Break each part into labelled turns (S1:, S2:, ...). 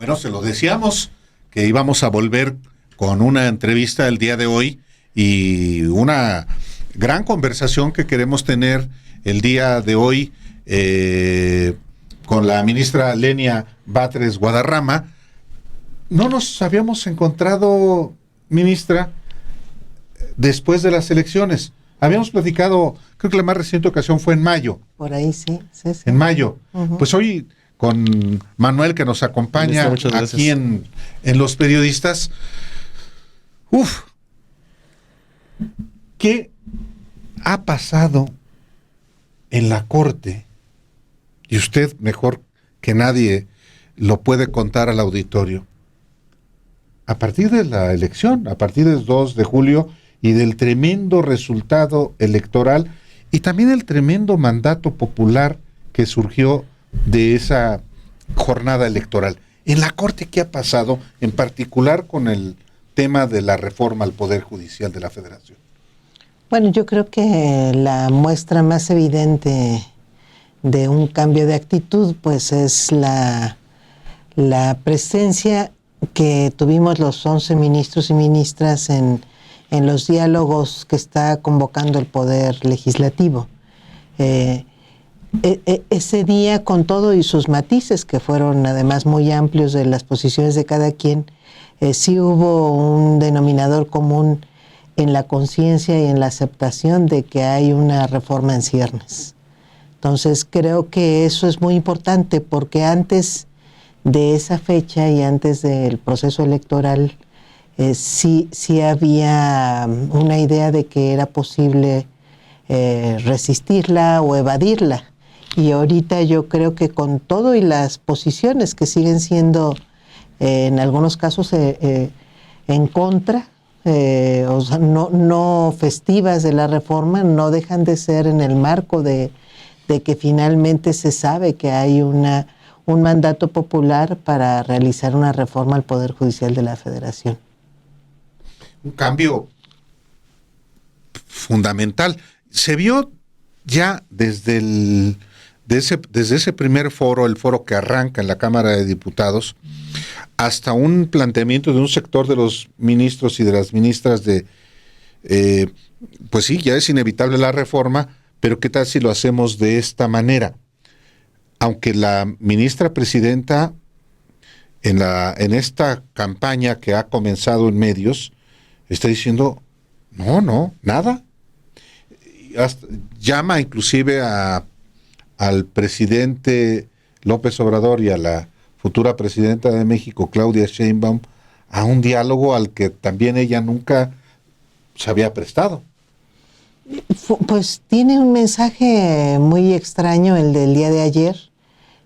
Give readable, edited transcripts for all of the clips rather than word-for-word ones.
S1: Bueno, se lo decíamos que íbamos a volver con una entrevista el día de hoy y una gran conversación que queremos tener el día de hoy con la ministra Lenia Batres Guadarrama. No nos habíamos encontrado, ministra, después de las elecciones. Habíamos platicado, creo que la más reciente ocasión fue en mayo.
S2: Por ahí sí.
S1: En mayo. Pues hoy con Manuel, que nos acompaña aquí en Los Periodistas. ¿Qué ha pasado en la Corte? Y usted mejor que nadie lo puede contar al auditorio. A partir de la elección, a partir del 2 de julio y del tremendo resultado electoral y también el tremendo mandato popular que surgió de esa jornada electoral. En la Corte, ¿qué ha pasado, en particular con el tema de la reforma al Poder Judicial de la Federación?
S2: Bueno, yo creo que la muestra más evidente de un cambio de actitud, pues es la presencia que tuvimos los 11 ministros y ministras en los diálogos que está convocando el Poder Legislativo. Ese día, con todo y sus matices, que fueron además muy amplios de las posiciones de cada quien, sí hubo un denominador común en la conciencia y en la aceptación de que hay una reforma en ciernes. Entonces creo que eso es muy importante, porque antes de esa fecha y antes del proceso electoral sí había una idea de que era posible resistirla o evadirla. Y ahorita yo creo que con todo y las posiciones que siguen siendo en algunos casos en contra, o sea, no festivas de la reforma, no dejan de ser en el marco de que finalmente se sabe que hay un mandato popular para realizar una reforma al Poder Judicial de la Federación.
S1: Un cambio fundamental. Se vio ya desde ese primer foro, el foro que arranca en la Cámara de Diputados, hasta un planteamiento de un sector de los ministros y de las ministras de, pues sí, ya es inevitable la reforma, pero ¿qué tal si lo hacemos de esta manera? Aunque la ministra presidenta en esta campaña que ha comenzado en medios está diciendo no, nada. Llama inclusive al presidente López Obrador y a la futura presidenta de México, Claudia Sheinbaum, a un diálogo al que también ella nunca se había prestado.
S2: Pues tiene un mensaje muy extraño el del día de ayer,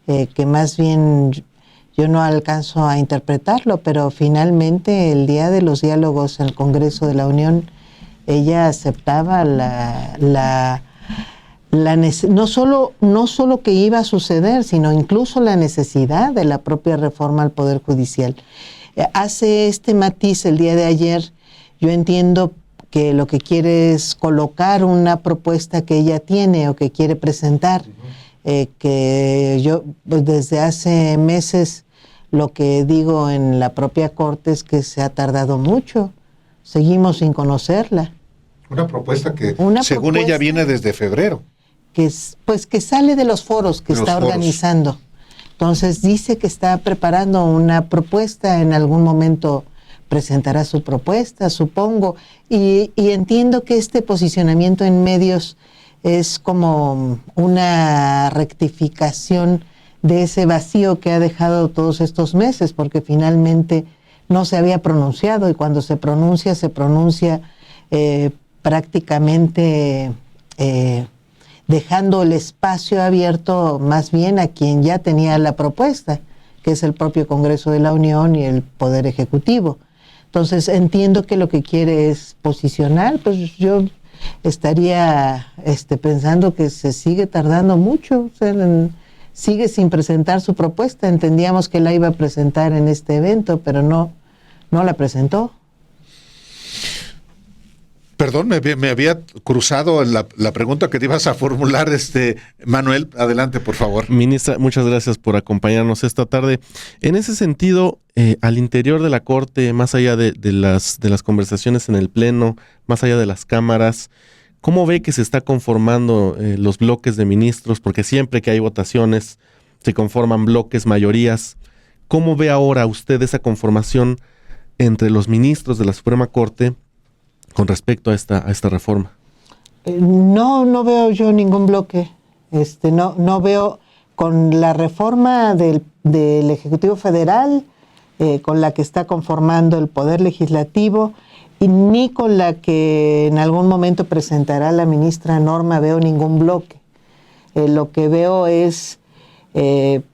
S2: que más bien yo no alcanzo a interpretarlo, pero finalmente el día de los diálogos en el Congreso de la Unión, ella aceptaba no solo que iba a suceder, sino incluso la necesidad de la propia reforma al Poder Judicial. Hace este matiz el día de ayer. Yo entiendo que lo que quiere es colocar una propuesta que ella tiene o que quiere presentar, que yo pues, desde hace meses lo que digo en la propia Corte es que se ha tardado mucho, seguimos sin conocerla.
S1: Una propuesta que, según ella, viene desde febrero.
S2: Que sale de los foros que está organizando. Entonces dice que está preparando una propuesta, en algún momento presentará su propuesta, supongo, y entiendo que este posicionamiento en medios es como una rectificación de ese vacío que ha dejado todos estos meses, porque finalmente no se había pronunciado, y cuando se pronuncia prácticamente dejando el espacio abierto más bien a quien ya tenía la propuesta, que es el propio Congreso de la Unión y el Poder Ejecutivo. Entonces entiendo que lo que quiere es posicionar, pues yo estaría pensando que se sigue tardando mucho, o sea, sigue sin presentar su propuesta. Entendíamos que la iba a presentar en este evento, pero no la presentó.
S1: Perdón, me había cruzado la pregunta que te ibas a formular, Manuel. Adelante, por favor.
S3: Ministra, muchas gracias por acompañarnos esta tarde. En ese sentido, al interior de la Corte, más allá de las conversaciones en el Pleno, más allá de las cámaras, ¿cómo ve que se está conformando los bloques de ministros? Porque siempre que hay votaciones se conforman bloques, mayorías. ¿Cómo ve ahora usted esa conformación entre los ministros de la Suprema Corte con respecto a esta reforma?
S2: No veo yo ningún bloque. No veo con la reforma del Ejecutivo Federal, con la que está conformando el Poder Legislativo, y ni con la que en algún momento presentará la ministra Norma veo ningún bloque. Lo que veo es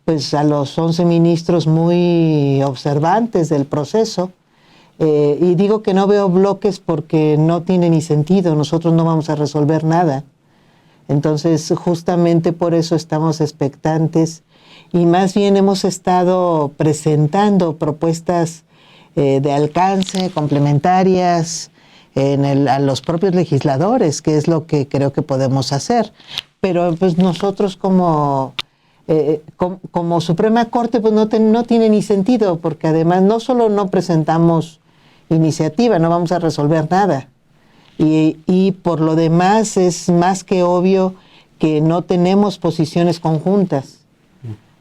S2: pues a los 11 ministros muy observantes del proceso. Y digo que no veo bloques porque no tiene ni sentido, nosotros no vamos a resolver nada. Entonces, justamente por eso estamos expectantes y más bien hemos estado presentando propuestas de alcance, complementarias, a los propios legisladores, que es lo que creo que podemos hacer. Pero pues nosotros como Suprema Corte pues no tiene ni sentido, porque además no solo no presentamos iniciativa, no vamos a resolver nada. Y por lo demás es más que obvio que no tenemos posiciones conjuntas.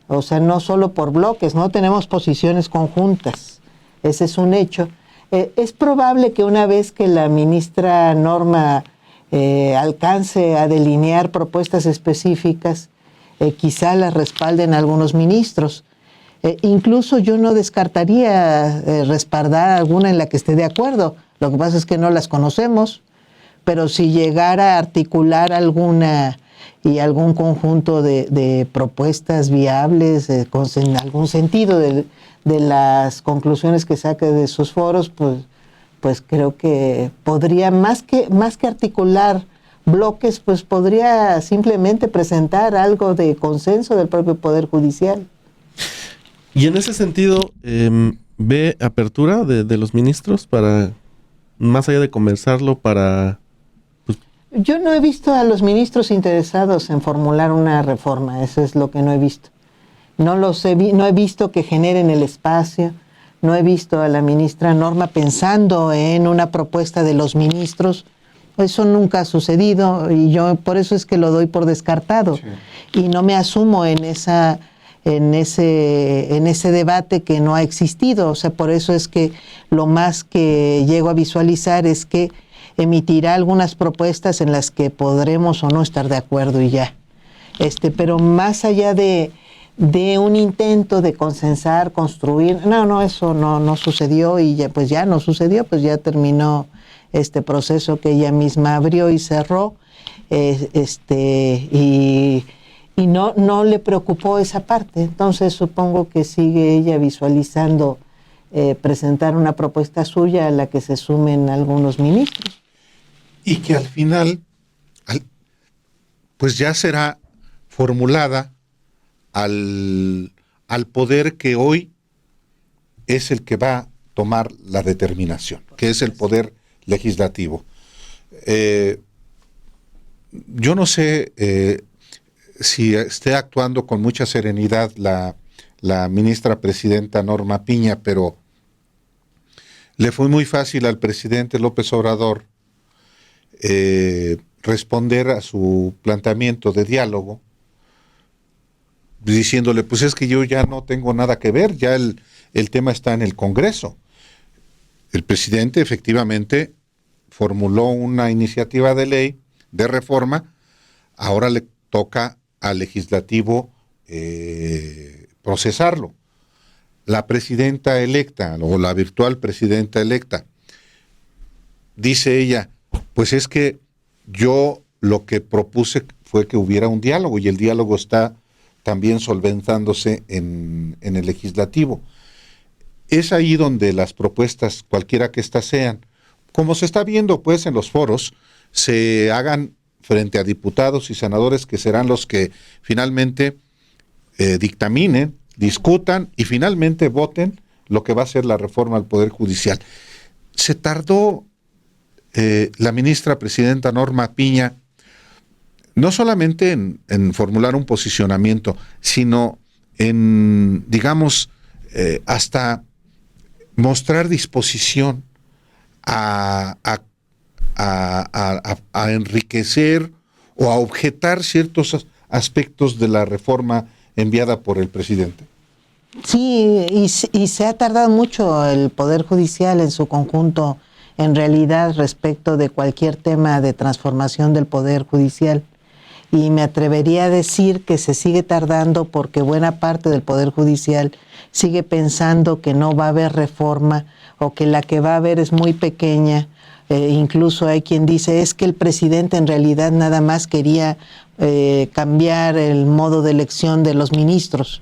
S2: O sea, no solo por bloques, no tenemos posiciones conjuntas. Ese es un hecho. Es probable que una vez que la ministra Norma alcance a delinear propuestas específicas, quizá las respalden algunos ministros. Incluso yo no descartaría respaldar alguna en la que esté de acuerdo. Lo que pasa es que no las conocemos, pero si llegara a articular alguna y algún conjunto de propuestas viables, en algún sentido de las conclusiones que saque de sus foros, pues creo que podría, más que articular bloques, pues podría simplemente presentar algo de consenso del propio Poder Judicial.
S3: Y en ese sentido, ¿ve apertura de los ministros para, más allá de conversarlo, para...
S2: Yo no he visto a los ministros interesados en formular una reforma, eso es lo que no he visto. No he visto que generen el espacio, no he visto a la ministra Norma pensando en una propuesta de los ministros. Eso nunca ha sucedido y yo por eso es que lo doy por descartado. Sí. Y no me asumo en ese debate que no ha existido. O sea, por eso es que lo más que llego a visualizar es que emitirá algunas propuestas en las que podremos o no estar de acuerdo y ya. Pero más allá de un intento de consensar, construir, eso no sucedió y ya no sucedió, pues ya terminó este proceso que ella misma abrió y cerró, y no le preocupó esa parte. Entonces supongo que sigue ella visualizando presentar una propuesta suya a la que se sumen algunos ministros.
S1: Y que al final, pues ya será formulada al poder que hoy es el que va a tomar la determinación, que es el poder legislativo. Yo no sé si esté actuando con mucha serenidad la ministra presidenta Norma Piña, pero le fue muy fácil al presidente López Obrador responder a su planteamiento de diálogo, diciéndole, pues es que yo ya no tengo nada que ver, ya el tema está en el Congreso. El presidente efectivamente formuló una iniciativa de ley de reforma, ahora le toca al legislativo procesarlo. La presidenta electa, o la virtual presidenta electa, dice ella, pues es que yo lo que propuse fue que hubiera un diálogo, y el diálogo está también solventándose en el legislativo. Es ahí donde las propuestas, cualquiera que éstas sean, como se está viendo pues en los foros, se hagan frente a diputados y senadores que serán los que finalmente dictaminen, discutan y finalmente voten lo que va a ser la reforma al Poder Judicial. Se tardó la ministra presidenta Norma Piña, no solamente en formular un posicionamiento, sino en, digamos, hasta mostrar disposición a enriquecer o a objetar ciertos aspectos de la reforma enviada por el presidente.
S2: Sí, y se ha tardado mucho el Poder Judicial en su conjunto, en realidad, respecto de cualquier tema de transformación del Poder Judicial. Y me atrevería a decir que se sigue tardando porque buena parte del Poder Judicial sigue pensando que no va a haber reforma o que la que va a haber es muy pequeña. Incluso hay quien dice es que el presidente en realidad nada más quería cambiar el modo de elección de los ministros.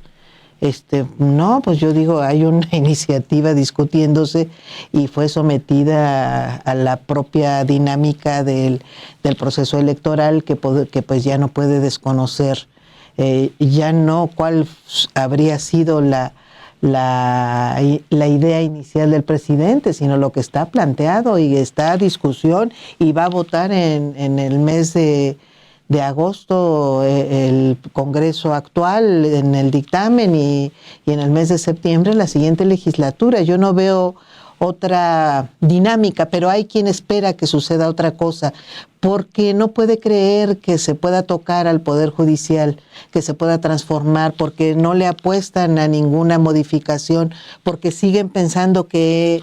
S2: No, pues yo digo, hay una iniciativa discutiéndose y fue sometida a la propia dinámica del proceso electoral que pues ya no puede desconocer, ya no cuál habría sido la idea inicial del presidente, sino lo que está planteado y está a discusión y va a votar en el mes de agosto el Congreso actual en el dictamen y en el mes de septiembre la siguiente legislatura. Yo no veo otra dinámica, pero hay quien espera que suceda otra cosa, porque no puede creer que se pueda tocar al Poder Judicial, que se pueda transformar, porque no le apuestan a ninguna modificación, porque siguen pensando que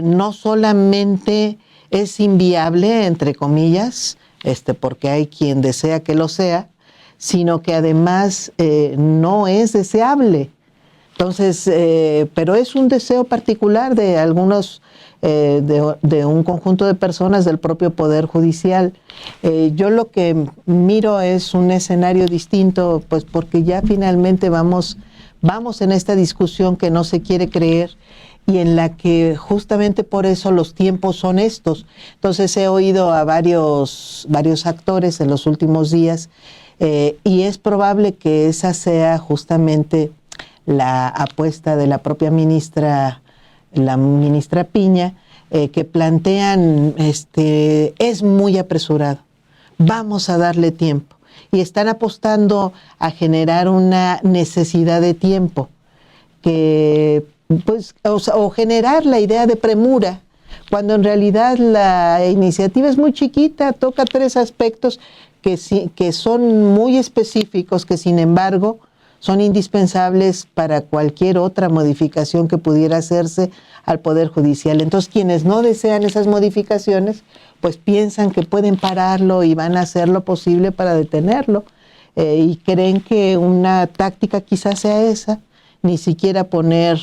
S2: no solamente es inviable, entre comillas, porque hay quien desea que lo sea, sino que además no es deseable. Entonces, pero es un deseo particular de algunos, de un conjunto de personas del propio Poder Judicial. Yo lo que miro es un escenario distinto, pues porque ya finalmente vamos en esta discusión que no se quiere creer y en la que justamente por eso los tiempos son estos. Entonces he oído a varios actores en los últimos días y es probable que esa sea justamente la apuesta de la propia ministra, la ministra Piña, que plantean, es muy apresurado, vamos a darle tiempo. Y están apostando a generar una necesidad de tiempo, que pues, o generar la idea de premura, cuando en realidad la iniciativa es muy chiquita, toca 3 aspectos que son muy específicos, que sin embargo son indispensables para cualquier otra modificación que pudiera hacerse al Poder Judicial. Entonces, quienes no desean esas modificaciones, pues piensan que pueden pararlo y van a hacer lo posible para detenerlo, y creen que una táctica quizás sea esa, ni siquiera poner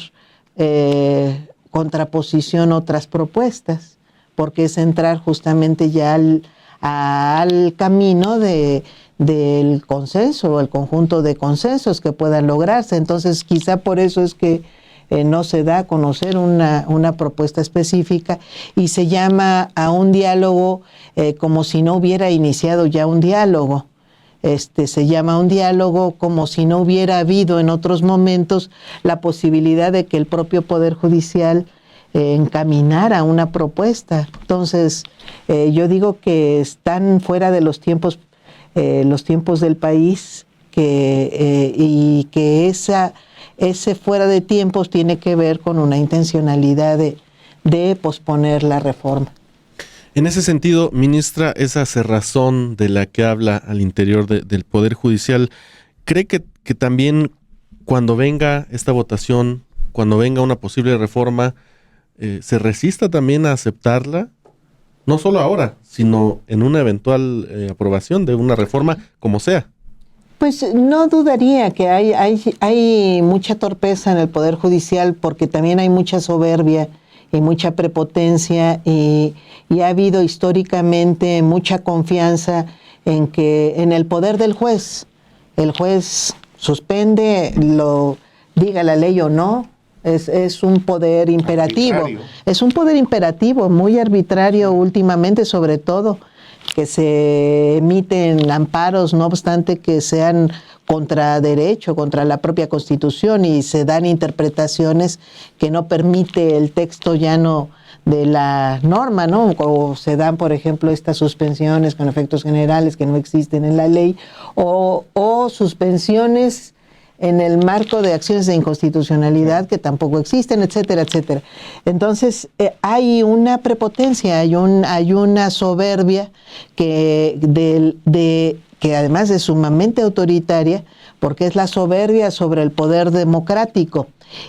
S2: contraposición a otras propuestas, porque es entrar justamente ya al camino del consenso, el conjunto de consensos que puedan lograrse. Entonces, quizá por eso es que no se da a conocer una propuesta específica y se llama a un diálogo como si no hubiera iniciado ya un diálogo. Se llama un diálogo como si no hubiera habido en otros momentos la posibilidad de que el propio Poder Judicial encaminara una propuesta. Entonces, yo digo que están fuera de los tiempos del país, y que ese fuera de tiempos tiene que ver con una intencionalidad de posponer la reforma.
S3: En ese sentido, ministra, esa cerrazón de la que habla al interior del Poder Judicial, ¿cree que también cuando venga esta votación, cuando venga una posible reforma, se resista también a aceptarla? No solo ahora, sino en una eventual aprobación de una reforma, como sea.
S2: Pues no dudaría que hay mucha torpeza en el Poder Judicial, porque también hay mucha soberbia y mucha prepotencia, y ha habido históricamente mucha confianza en el poder del juez. El juez suspende, lo diga la ley o no. Es un poder imperativo. Es un poder imperativo, muy arbitrario últimamente, sobre todo. que se emiten amparos, no obstante que sean contra derecho, contra la propia Constitución, y se dan interpretaciones que no permite el texto llano de la norma, ¿no? O se dan, por ejemplo, estas suspensiones con efectos generales que no existen en la ley, o suspensiones en el marco de acciones de inconstitucionalidad que tampoco existen, etcétera, etcétera. Entonces, hay una prepotencia, hay una soberbia que además es sumamente autoritaria, porque es la soberbia sobre el poder democrático.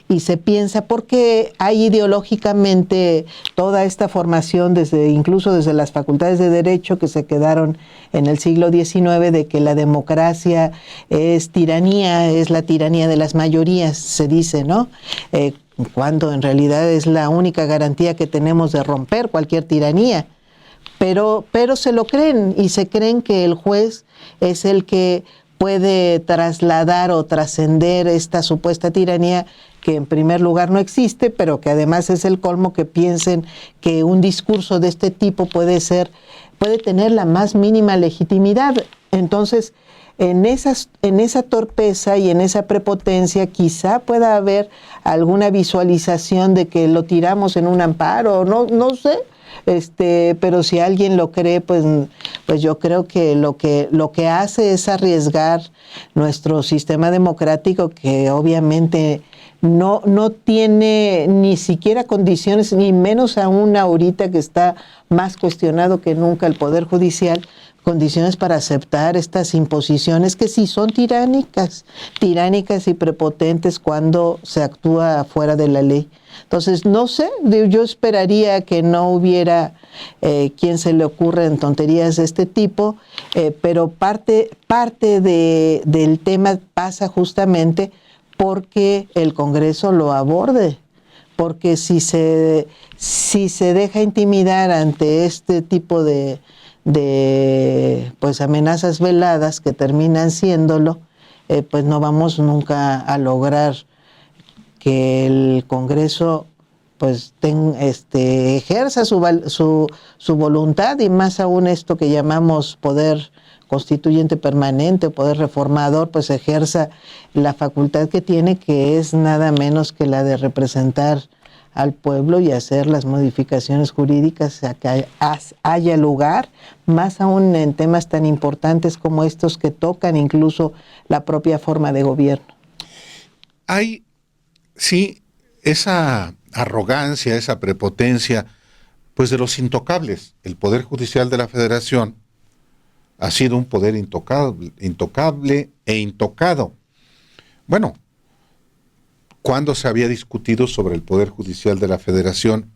S2: Y se piensa, porque hay ideológicamente toda esta formación, incluso desde las facultades de Derecho que se quedaron en el siglo XIX, de que la democracia es tiranía, es la tiranía de las mayorías, se dice, ¿no? Cuando en realidad es la única garantía que tenemos de romper cualquier tiranía. Pero se lo creen, y se creen que el juez es el que puede trasladar o trascender esta supuesta tiranía, que en primer lugar no existe, pero que además es el colmo que piensen que un discurso de este tipo puede tener la más mínima legitimidad. Entonces, en esa torpeza y en esa prepotencia quizá pueda haber alguna visualización de que lo tiramos en un amparo, no sé. Pero si alguien lo cree, pues yo creo que lo que hace es arriesgar nuestro sistema democrático, que obviamente no tiene ni siquiera condiciones, ni menos aún ahorita que está más cuestionado que nunca el Poder Judicial, condiciones para aceptar estas imposiciones que sí son tiránicas y prepotentes cuando se actúa fuera de la ley. Entonces, no sé, yo esperaría que no hubiera quien se le ocurra en tonterías de este tipo, pero parte del tema pasa justamente porque el Congreso lo aborde, porque si se deja intimidar ante este tipo de pues amenazas veladas que terminan siéndolo, pues no vamos nunca a lograr que el Congreso pues ejerza su voluntad, y más aún esto que llamamos poder constituyente permanente, poder reformador, pues ejerza la facultad que tiene, que es nada menos que la de representar al pueblo y hacer las modificaciones jurídicas a que haya lugar, más aún en temas tan importantes como estos que tocan incluso la propia forma de gobierno.
S1: Hay, sí, esa arrogancia, esa prepotencia, pues de los intocables. El Poder Judicial de la Federación ha sido un poder intocable e intocado. Bueno, ¿cuándo se había discutido sobre el Poder Judicial de la Federación?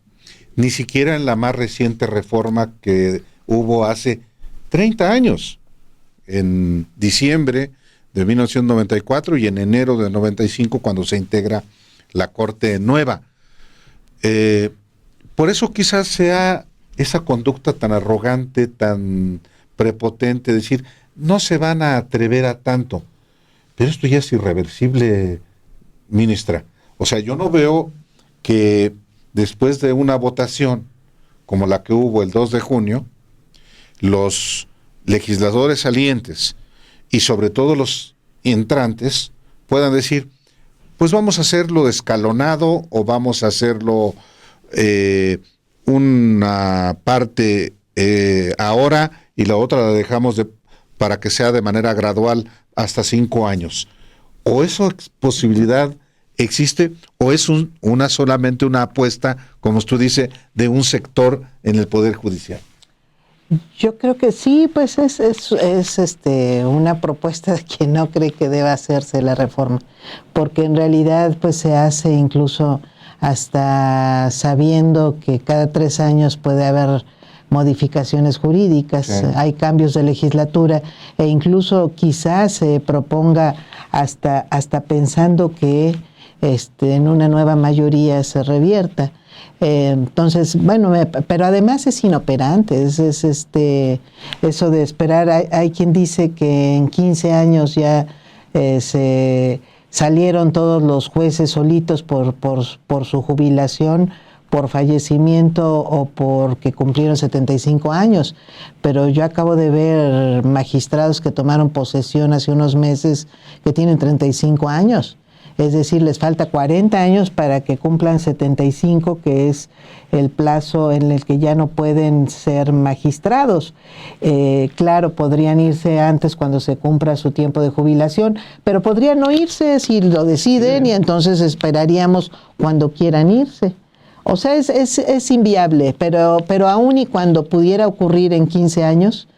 S1: Ni siquiera en la más reciente reforma que hubo hace 30 años, en diciembre de 1994 y en enero de 95, cuando se integra la Corte Nueva. Por eso quizás sea esa conducta tan arrogante, tan prepotente, decir, no se van a atrever a tanto. Pero esto ya es irreversible, ministra. O sea, yo no veo que después de una votación como la que hubo el 2 de junio, los legisladores salientes y sobre todo los entrantes puedan decir, pues vamos a hacerlo escalonado, o vamos a hacerlo una parte ahora y la otra la dejamos para que sea de manera gradual hasta 5 años. ¿O esa posibilidad existe, o es solamente una apuesta, como usted dice, de un sector en el Poder Judicial?
S2: Yo creo que sí, pues es una propuesta de quien no cree que deba hacerse la reforma, porque en realidad pues se hace incluso hasta sabiendo que cada 3 años puede haber modificaciones jurídicas, sí. Hay cambios de legislatura, e incluso quizás se proponga hasta pensando que en una nueva mayoría se revierta. Entonces, bueno, pero además es inoperante, es eso de esperar. Hay quien dice que en 15 años ya se salieron todos los jueces solitos por su jubilación, por fallecimiento o porque cumplieron 75 años, pero yo acabo de ver magistrados que tomaron posesión hace unos meses que tienen 35 años. Es decir, les falta 40 años para que cumplan 75, que es el plazo en el que ya no pueden ser magistrados. Claro, podrían irse antes cuando se cumpla su tiempo de jubilación, pero podrían no irse si lo deciden y entonces esperaríamos cuando quieran irse. O sea, es inviable, pero aún y cuando pudiera ocurrir en 15 años,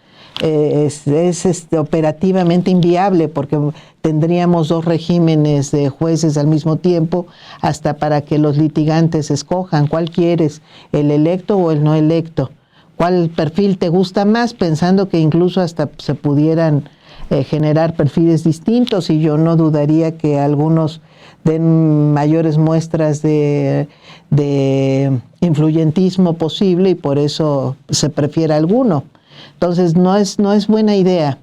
S2: es operativamente inviable porque tendríamos 2 regímenes de jueces al mismo tiempo hasta para que los litigantes escojan cuál quieres, el electo o el no electo, cuál perfil te gusta más, pensando que incluso hasta se pudieran generar perfiles distintos, y yo no dudaría que algunos den mayores muestras de influyentismo posible y por eso se prefiere alguno. Entonces no es buena idea,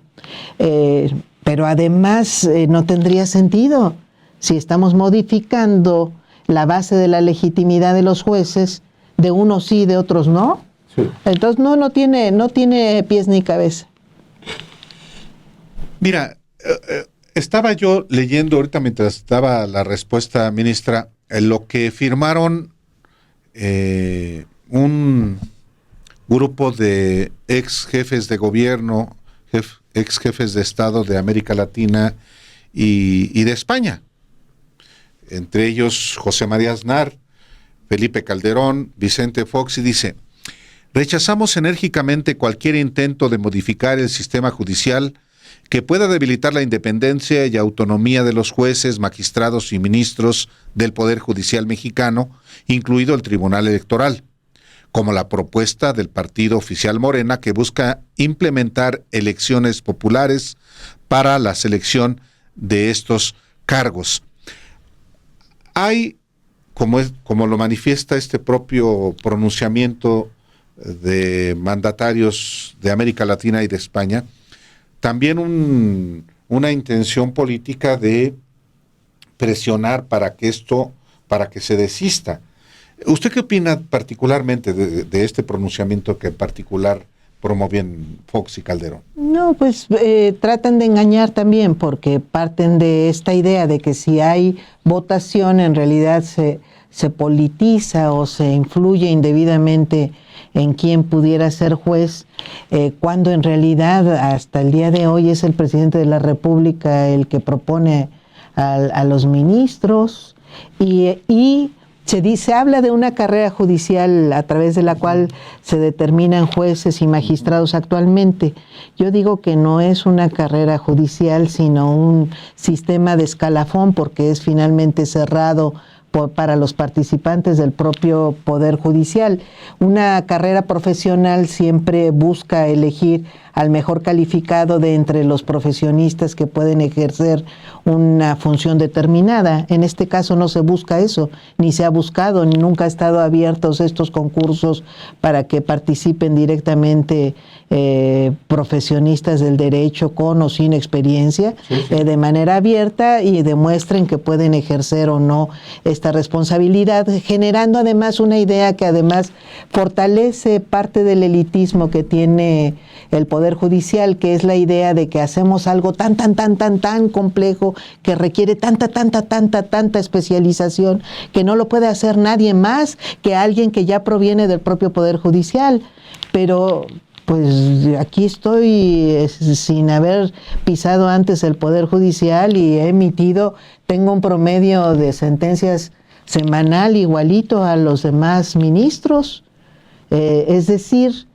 S2: pero además no tendría sentido si estamos modificando la base de la legitimidad de los jueces, de unos sí, de otros no. Sí. Entonces no tiene pies ni cabeza.
S1: Mira, estaba yo leyendo ahorita mientras estaba la respuesta, ministra, lo que firmaron un grupo de ex jefes de gobierno, ex jefes de Estado de América Latina y de España. Entre ellos José María Aznar, Felipe Calderón, Vicente Fox, y dice: rechazamos enérgicamente cualquier intento de modificar el sistema judicial que pueda debilitar la independencia y autonomía de los jueces, magistrados y ministros del Poder Judicial mexicano, incluido el Tribunal Electoral, como la propuesta del partido oficial Morena, que busca implementar elecciones populares para la selección de estos cargos. Hay, como lo manifiesta este propio pronunciamiento de mandatarios de América Latina y de España, también una intención política de presionar para que se desista. ¿Usted qué opina particularmente de este pronunciamiento que en particular promueven Fox y Calderón?
S2: No, pues tratan de engañar también, porque parten de esta idea de que si hay votación en realidad se politiza o se influye indebidamente en quién pudiera ser juez, cuando en realidad hasta el día de hoy es el presidente de la República el que propone a los ministros, y se habla de una carrera judicial a través de la cual se determinan jueces y magistrados actualmente. Yo digo que no es una carrera judicial, sino un sistema de escalafón, porque es finalmente cerrado para los participantes del propio Poder Judicial. Una carrera profesional siempre busca elegir al mejor calificado de entre los profesionistas que pueden ejercer una función determinada. En este caso no se busca eso, ni se ha buscado, ni nunca han estado abiertos estos concursos para que participen directamente profesionistas del derecho con o sin experiencia, de manera abierta, y demuestren que pueden ejercer o no esta responsabilidad, generando además una idea que además fortalece parte del elitismo que tiene el Poder Judicial, que es la idea de que hacemos algo tan complejo, que requiere tanta especialización, que no lo puede hacer nadie más que alguien que ya proviene del propio Poder Judicial. Pero pues aquí estoy sin haber pisado antes el Poder Judicial y tengo un promedio de sentencias semanal igualito a los demás ministros. Es decir,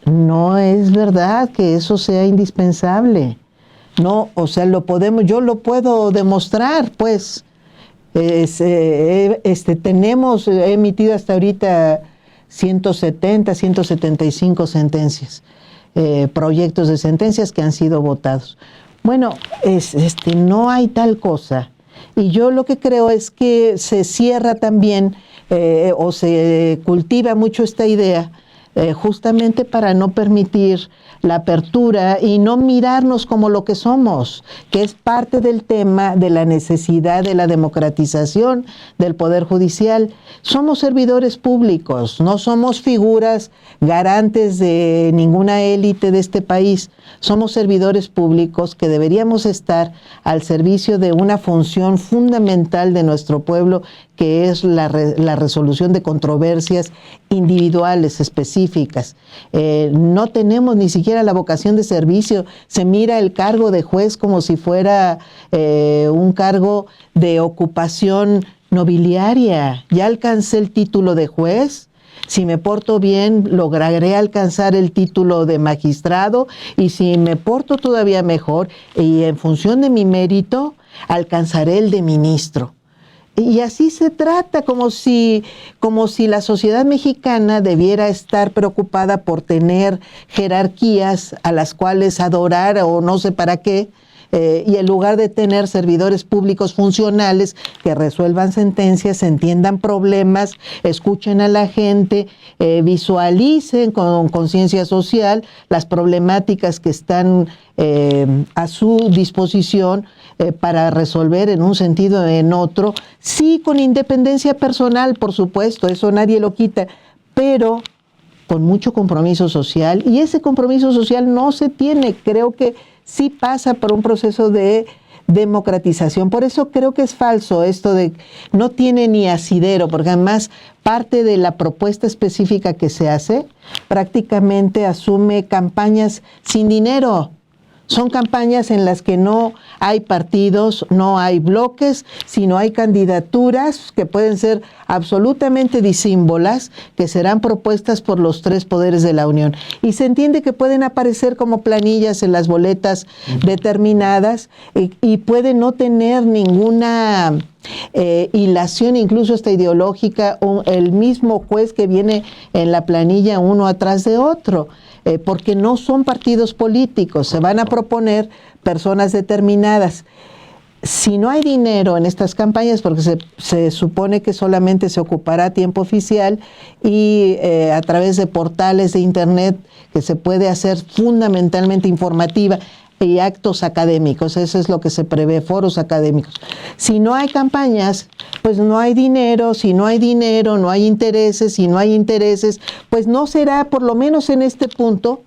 S2: no es verdad que eso sea indispensable. No, o sea, yo lo puedo demostrar, pues. He emitido hasta ahorita 175 sentencias, proyectos de sentencias que han sido votados. Bueno, no hay tal cosa. Y yo lo que creo es que se cierra también o se cultiva mucho esta idea justamente para no permitir la apertura y no mirarnos como lo que somos, que es parte del tema de la necesidad de la democratización del Poder Judicial. Somos servidores públicos, no somos figuras garantes de ninguna élite de este país. Somos servidores públicos que deberíamos estar al servicio de una función fundamental de nuestro pueblo, que es la resolución de controversias individuales, específicas. No tenemos ni siquiera la vocación de servicio. Se mira el cargo de juez como si fuera un cargo de ocupación nobiliaria. Ya alcancé el título de juez. Si me porto bien, lograré alcanzar el título de magistrado, y si me porto todavía mejor y en función de mi mérito, alcanzaré el de ministro. Y así se trata, como si la sociedad mexicana debiera estar preocupada por tener jerarquías a las cuales adorar o no sé para qué, y en lugar de tener servidores públicos funcionales que resuelvan sentencias, entiendan problemas, escuchen a la gente, visualicen con conciencia social las problemáticas que están a su disposición para resolver en un sentido o en otro, sí, con independencia personal, por supuesto, eso nadie lo quita, pero con mucho compromiso social, y ese compromiso social no se tiene, creo que sí pasa por un proceso de democratización. Por eso creo que es falso esto de no tiene ni asidero, porque además parte de la propuesta específica que se hace prácticamente asume campañas sin dinero. Son campañas en las que no hay partidos, no hay bloques, sino hay candidaturas que pueden ser absolutamente disímbolas, que serán propuestas por los tres poderes de la Unión. Y se entiende que pueden aparecer como planillas en las boletas determinadas y pueden no tener ninguna hilación, incluso hasta ideológica, el mismo juez que viene en la planilla uno atrás de otro. Porque no son partidos políticos, se van a proponer personas determinadas. Si no hay dinero en estas campañas, porque se supone que solamente se ocupará tiempo oficial y a través de portales de internet que se puede hacer fundamentalmente informativa, y actos académicos, eso es lo que se prevé, foros académicos. Si no hay campañas, pues no hay dinero, si no hay dinero, no hay intereses, si no hay intereses, pues no será, por lo menos en este punto,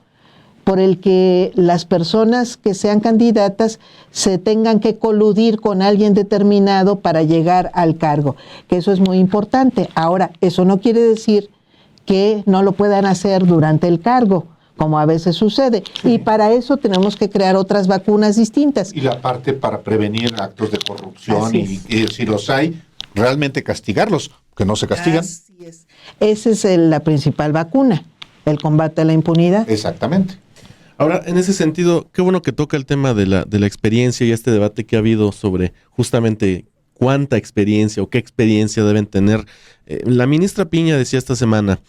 S2: por el que las personas que sean candidatas se tengan que coludir con alguien determinado para llegar al cargo, que eso es muy importante. Ahora, eso no quiere decir que no lo puedan hacer durante el cargo, como a veces sucede. Sí. Y para eso tenemos que crear otras vacunas distintas.
S1: Y la parte para prevenir actos de corrupción y si los hay, realmente castigarlos, que no se castigan.
S2: Así es. Esa es la principal vacuna, el combate a la impunidad.
S1: Exactamente.
S3: Ahora, en ese sentido, qué bueno que toca el tema de la experiencia y este debate que ha habido sobre justamente cuánta experiencia o qué experiencia deben tener. La ministra Piña decía esta semana,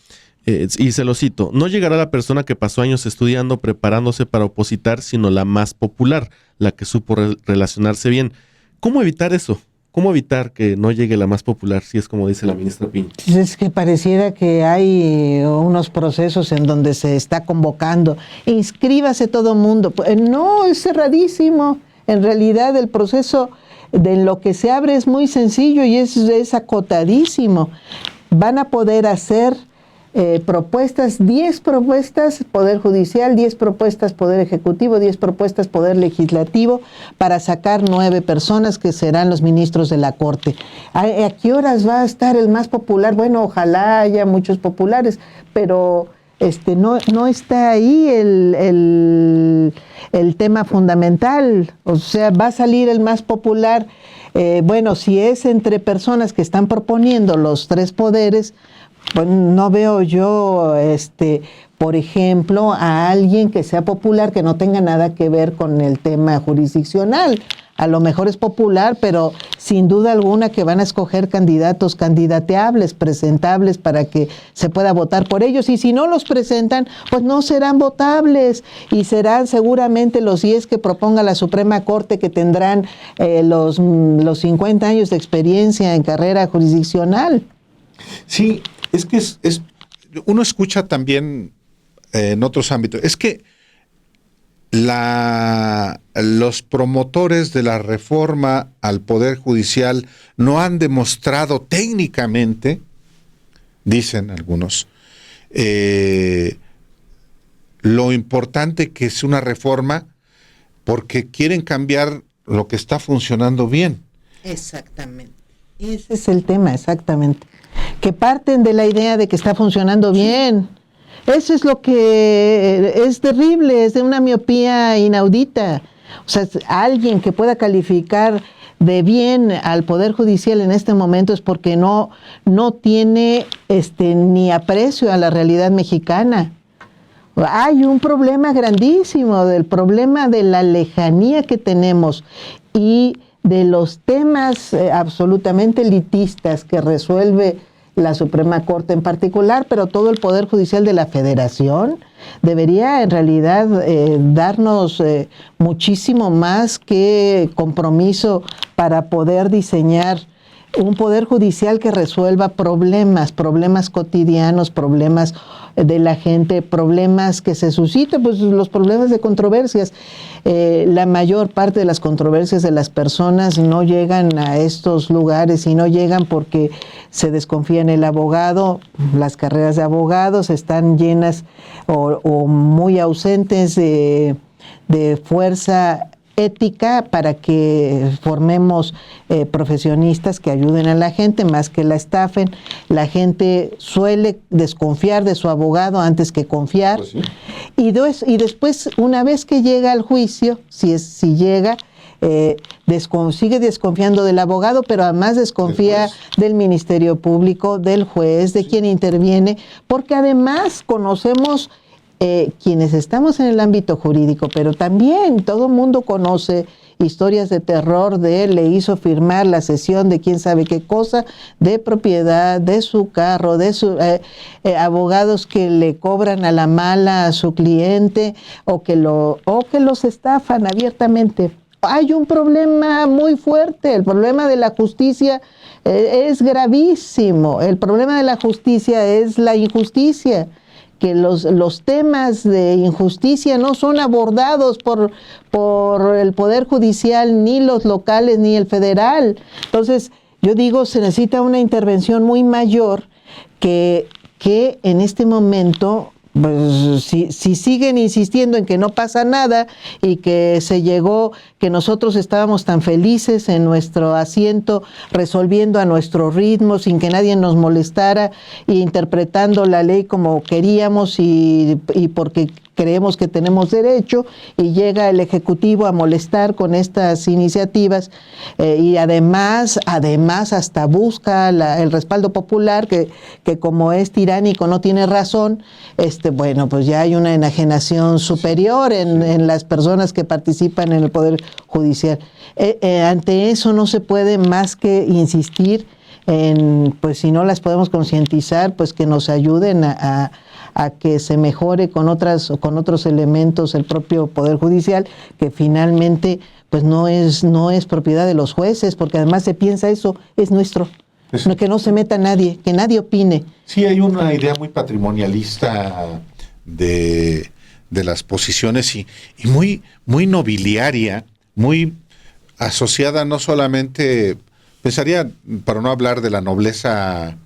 S3: y se lo cito, no llegará la persona que pasó años estudiando, preparándose para opositar, sino la más popular, la que supo relacionarse bien. ¿Cómo evitar eso? ¿Cómo evitar que no llegue la más popular, si es como dice la ministra Piña?
S2: Es que pareciera que hay unos procesos en donde se está convocando, inscríbase todo mundo. No, es cerradísimo. En realidad el proceso de lo que se abre es muy sencillo y es acotadísimo. Van a poder hacer propuestas, 10 propuestas Poder Judicial, 10 propuestas Poder Ejecutivo, 10 propuestas Poder Legislativo, para sacar 9 personas que serán los ministros de la Corte. ¿A qué horas va a estar el más popular? Bueno, ojalá haya muchos populares, pero no está ahí el tema fundamental. O sea, va a salir el más popular. Bueno, si es entre personas que están proponiendo los 3 poderes, pues no veo yo, por ejemplo, a alguien que sea popular que no tenga nada que ver con el tema jurisdiccional. A lo mejor es popular, pero sin duda alguna que van a escoger candidatos candidateables, presentables, para que se pueda votar por ellos. Y si no los presentan, pues no serán votables y serán seguramente los 10 que proponga la Suprema Corte, que tendrán los 50 años de experiencia en carrera jurisdiccional.
S1: Sí, es que uno escucha también en otros ámbitos, es que los promotores de la reforma al Poder Judicial no han demostrado técnicamente, dicen algunos, lo importante que es una reforma, porque quieren cambiar lo que está funcionando bien.
S2: Exactamente. Ese es el tema, exactamente. Que parten de la idea de que está funcionando bien. Eso es lo que es terrible, es de una miopía inaudita. O sea, alguien que pueda calificar de bien al Poder Judicial en este momento es porque no tiene ni aprecio a la realidad mexicana. Hay un problema grandísimo, del problema de la lejanía que tenemos y de los temas absolutamente elitistas que resuelve la Suprema Corte en particular, pero todo el Poder Judicial de la Federación debería en realidad darnos muchísimo más que compromiso para poder diseñar un Poder Judicial que resuelva problemas cotidianos, problemas de la gente, problemas que se suscitan, pues los problemas de controversias. La mayor parte de las controversias de las personas no llegan a estos lugares y no llegan porque se desconfía en el abogado. Las carreras de abogados están llenas o muy ausentes de fuerza ética para que formemos profesionistas que ayuden a la gente más que la estafen. La gente suele desconfiar de su abogado antes que confiar. Pues sí. Y después, una vez que llega al juicio, si llega, sigue desconfiando del abogado, pero además desconfía del Ministerio Público, del juez, de quien interviene, porque además conocemos quienes estamos en el ámbito jurídico, pero también todo el mundo conoce historias de terror de le hizo firmar la cesión de quién sabe qué cosa, de propiedad, de su carro, de sus abogados que le cobran a la mala a su cliente o que los estafan abiertamente. Hay un problema muy fuerte, el problema de la justicia es gravísimo, el problema de la justicia es la injusticia, que los temas de injusticia no son abordados por el Poder Judicial, ni los locales, ni el federal. Entonces, yo digo, se necesita una intervención muy mayor que en este momento, pues, si siguen insistiendo en que no pasa nada y que que nosotros estábamos tan felices en nuestro asiento, resolviendo a nuestro ritmo, sin que nadie nos molestara, e interpretando la ley como queríamos y porque creemos que tenemos derecho, y llega el Ejecutivo a molestar con estas iniciativas y además hasta busca el respaldo popular, que como es tiránico no tiene razón. Bueno, pues ya hay una enajenación superior en las personas que participan en el Poder Judicial. Ante eso no se puede más que insistir en, pues si no las podemos concientizar, pues que nos ayuden a que se mejore con otros elementos el propio Poder Judicial, que finalmente pues no es propiedad de los jueces, porque además se piensa eso, es nuestro. Que no se meta nadie, que nadie opine.
S1: Sí, hay una idea muy patrimonialista de las posiciones y muy, muy nobiliaria, muy asociada no solamente, pensaría, para no hablar de la nobleza,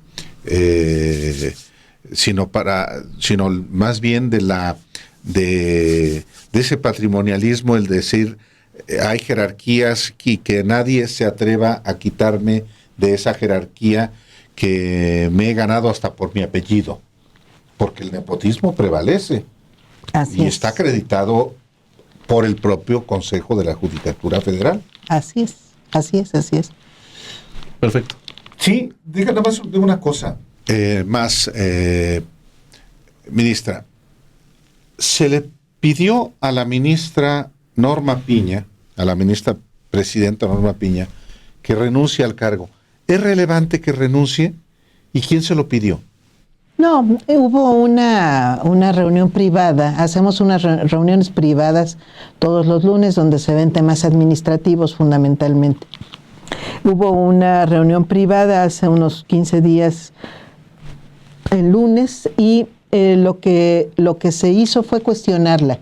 S1: sino más bien de ese patrimonialismo, el decir, hay jerarquías y que nadie se atreva a quitarme de esa jerarquía que me he ganado hasta por mi apellido, porque el nepotismo prevalece. Así es. Está acreditado por el propio Consejo de la Judicatura Federal.
S2: Así es.
S3: Perfecto.
S1: Sí, nada más de una cosa ministra. Se le pidió a la ministra Norma Piña, a la ministra presidenta Norma Piña, que renuncie al cargo. ¿Es relevante que renuncie? ¿Y quién se lo pidió?
S2: No, hubo una reunión privada. Hacemos unas reuniones privadas todos los lunes donde se ven temas administrativos fundamentalmente. Hubo una reunión privada hace unos 15 días el lunes y lo que se hizo fue cuestionarla.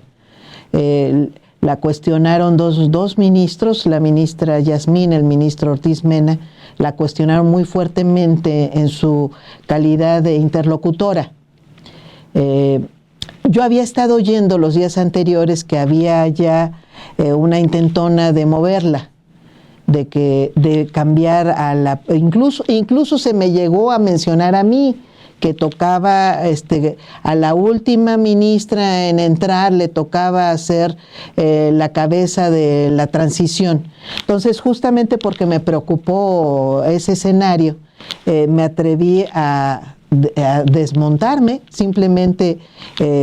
S2: La cuestionaron dos ministros, la ministra Yasmín, el ministro Ortiz Mena, la cuestionaron muy fuertemente en su calidad de interlocutora. Yo había estado oyendo los días anteriores que había ya una intentona de moverla, de cambiar a la... Incluso se me llegó a mencionar a mí, que tocaba a la última ministra en entrar, le tocaba hacer la cabeza de la transición. Entonces, justamente porque me preocupó ese escenario, me atreví a desmontarme, simplemente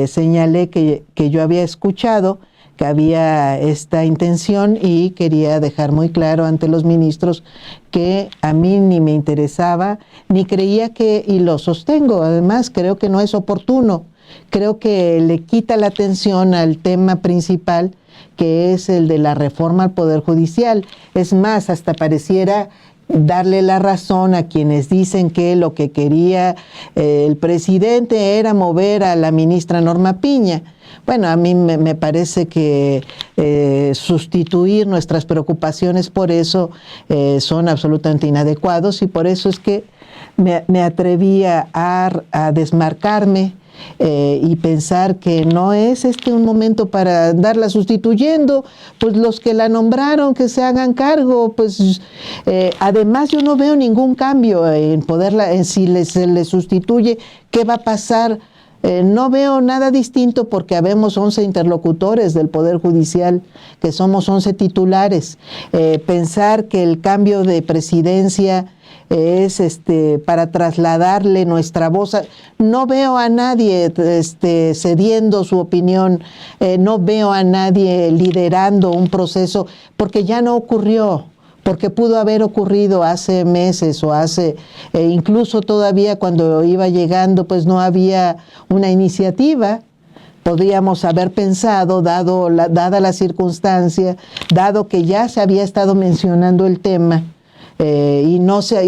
S2: señalé que yo había escuchado que había esta intención y quería dejar muy claro ante los ministros que a mí ni me interesaba, ni creía que, y lo sostengo, además creo que no es oportuno, creo que le quita la atención al tema principal, que es el de la reforma al Poder Judicial. Es más, hasta pareciera darle la razón a quienes dicen que lo que quería el presidente era mover a la ministra Norma Piña. Bueno, a mí me parece que sustituir nuestras preocupaciones por eso son absolutamente inadecuados, y por eso es que me atreví a desmarcarme y pensar que no es un momento para andarla sustituyendo, pues los que la nombraron que se hagan cargo, pues además yo no veo ningún cambio en poderla, en si se le sustituye, ¿qué va a pasar? No veo nada distinto porque habemos 11 interlocutores del Poder Judicial, que somos 11 titulares. Pensar que el cambio de presidencia es para trasladarle nuestra voz. No veo a nadie cediendo su opinión, no veo a nadie liderando un proceso, porque ya no ocurrió. Porque pudo haber ocurrido hace meses o incluso todavía cuando iba llegando, pues no había una iniciativa. Podríamos haber pensado, dada la circunstancia, dado que ya se había estado mencionando el tema, y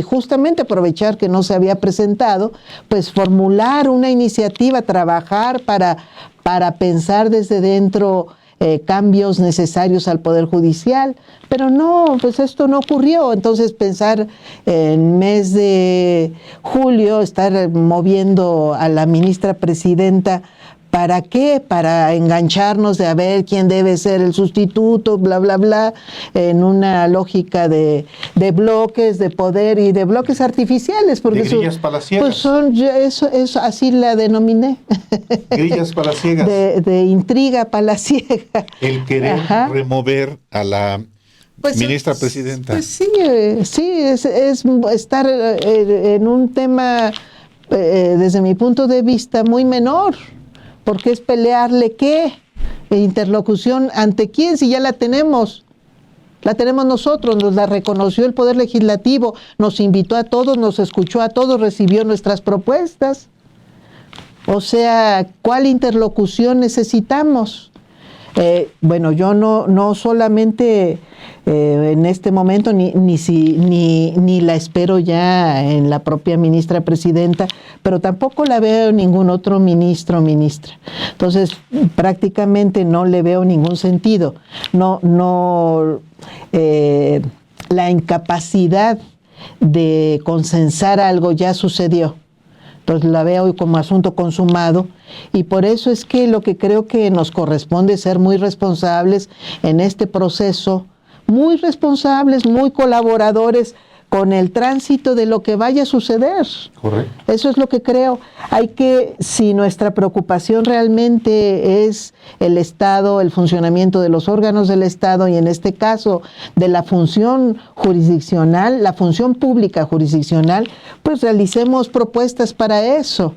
S2: justamente aprovechar que no se había presentado, pues formular una iniciativa, trabajar para pensar desde dentro cambios necesarios al Poder Judicial, pero no, pues esto no ocurrió. Entonces pensar en mes de julio, estar moviendo a la ministra presidenta, ¿para qué? Para engancharnos de a ver quién debe ser el sustituto, bla, bla, bla, en una lógica de bloques de poder y de bloques artificiales. Porque
S1: de grillas palaciegas.
S2: Pues eso así la denominé.
S1: Grillas palaciegas.
S2: De intriga palaciega.
S1: El querer remover a la ministra presidenta.
S2: Pues sí, es estar en un tema, desde mi punto de vista, muy menor. Porque es pelearle qué, interlocución ante quién, si ya la tenemos nosotros, nos la reconoció el Poder Legislativo, nos invitó a todos, nos escuchó a todos, recibió nuestras propuestas. O sea, ¿cuál interlocución necesitamos? Bueno, yo no solamente en este momento, ni la espero ya en la propia ministra presidenta, pero tampoco la veo en ningún otro ministro o ministra. Entonces, prácticamente no le veo ningún sentido. La incapacidad de consensar algo ya sucedió. Entonces la veo hoy como asunto consumado, y por eso es que lo que creo que nos corresponde es ser muy responsables en este proceso, muy responsables, muy colaboradores con el tránsito de lo que vaya a suceder.
S1: Correcto.
S2: Eso es lo que creo. Si nuestra preocupación realmente es el Estado, el funcionamiento de los órganos del Estado, y en este caso de la función jurisdiccional, la función pública jurisdiccional, pues realicemos propuestas para eso.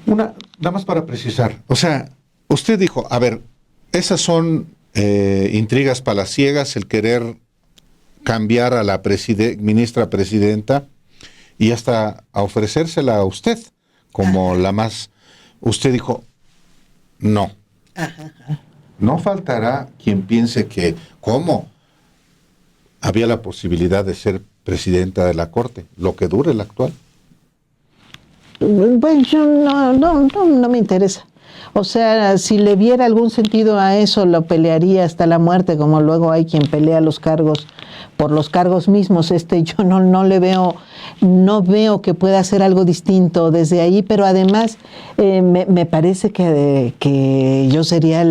S1: Nada más para precisar. O sea, usted dijo, a ver, esas son intrigas palaciegas, el querer cambiar a la ministra presidenta y hasta a ofrecérsela a usted como la más... Usted dijo, no. No faltará quien piense que, ¿cómo? Había la posibilidad de ser presidenta de la Corte, lo que dure la actual.
S2: Bueno, yo no me interesa. O sea, si le viera algún sentido a eso, lo pelearía hasta la muerte, como luego hay quien pelea los cargos por los cargos mismos. Yo no veo que pueda hacer algo distinto desde ahí, pero además me parece que yo sería,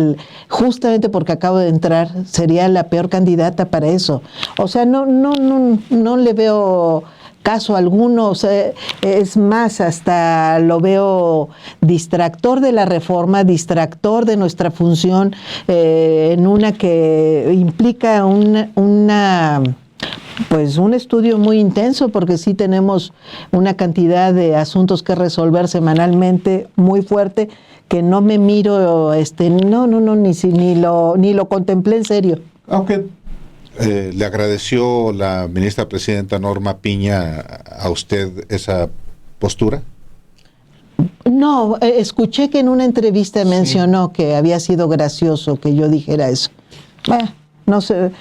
S2: justamente porque acabo de entrar, sería la peor candidata para eso. O sea, no le veo caso alguno, o sea, es más, hasta lo veo distractor de la reforma, distractor de nuestra función, en una que implica pues un estudio muy intenso, porque sí tenemos una cantidad de asuntos que resolver semanalmente muy fuerte, que no me miro, ni lo contemplé en serio.
S1: Aunque le agradeció la ministra presidenta Norma Piña a usted esa postura.
S2: No, escuché que en una entrevista mencionó que había sido gracioso que yo dijera eso. No sé,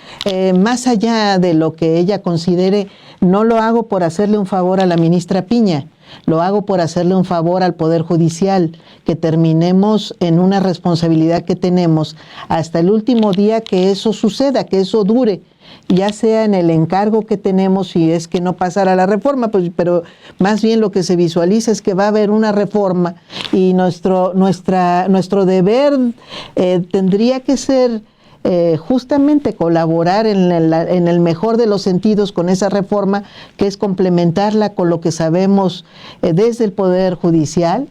S2: más allá de lo que ella considere, no lo hago por hacerle un favor a la ministra Piña, lo hago por hacerle un favor al Poder Judicial, que terminemos en una responsabilidad que tenemos hasta el último día que eso suceda, que eso dure, ya sea en el encargo que tenemos, si es que no pasara la reforma, pues, pero más bien lo que se visualiza es que va a haber una reforma y nuestro deber tendría que ser justamente colaborar en el mejor de los sentidos con esa reforma, que es complementarla con lo que sabemos desde el Poder Judicial,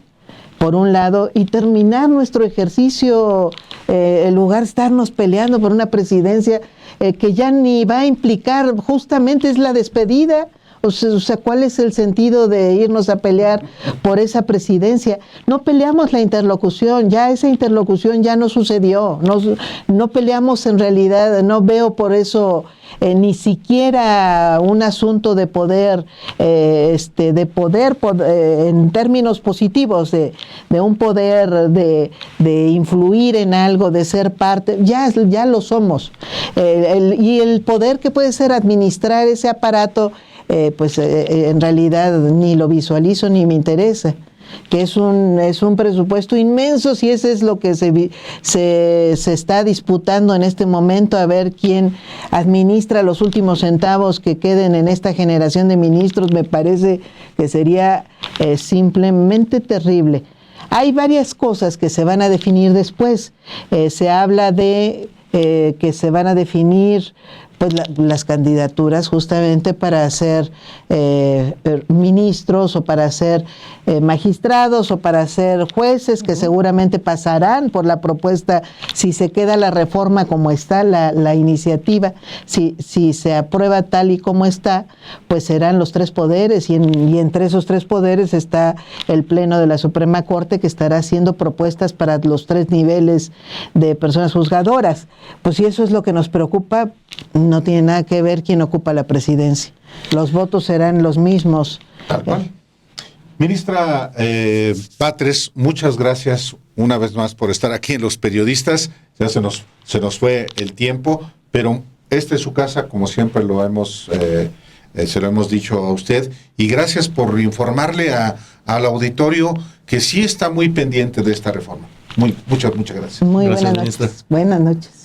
S2: por un lado, y terminar nuestro ejercicio, en lugar de estarnos peleando por una presidencia que ya ni va a implicar, justamente es la despedida. O sea, ¿cuál es el sentido de irnos a pelear por esa presidencia? No peleamos la interlocución, ya esa interlocución ya no sucedió. No peleamos en realidad, no veo por eso ni siquiera un asunto de poder, en términos positivos, de un poder de influir en algo, de ser parte, ya lo somos. Y el poder que puede ser administrar ese aparato, en realidad ni lo visualizo ni me interesa, que es un presupuesto inmenso, si ese es lo que se está disputando en este momento, a ver quién administra los últimos centavos que queden en esta generación de ministros. Me parece que sería simplemente terrible. Hay varias cosas que se van a definir después. Se habla de que se van a definir las candidaturas justamente para ser ministros, o para ser magistrados, o para ser jueces, que seguramente pasarán por la propuesta, si se queda la reforma como está, la iniciativa, si se aprueba tal y como está, pues serán los tres poderes, y entre esos tres poderes está el Pleno de la Suprema Corte, que estará haciendo propuestas para los tres niveles de personas juzgadoras. Pues si eso es lo que nos preocupa, no tiene nada que ver quién ocupa la presidencia. Los votos serán los mismos.
S1: Tal cual. Ministra Batres, muchas gracias una vez más por estar aquí en Los Periodistas. Ya se nos fue el tiempo, pero esta es su casa, como siempre se lo hemos dicho a usted, y gracias por informarle al auditorio que sí está muy pendiente de esta reforma. Muchas gracias.
S2: Muy
S3: Gracias,
S2: buenas noches.
S3: ministra.
S2: Buenas noches.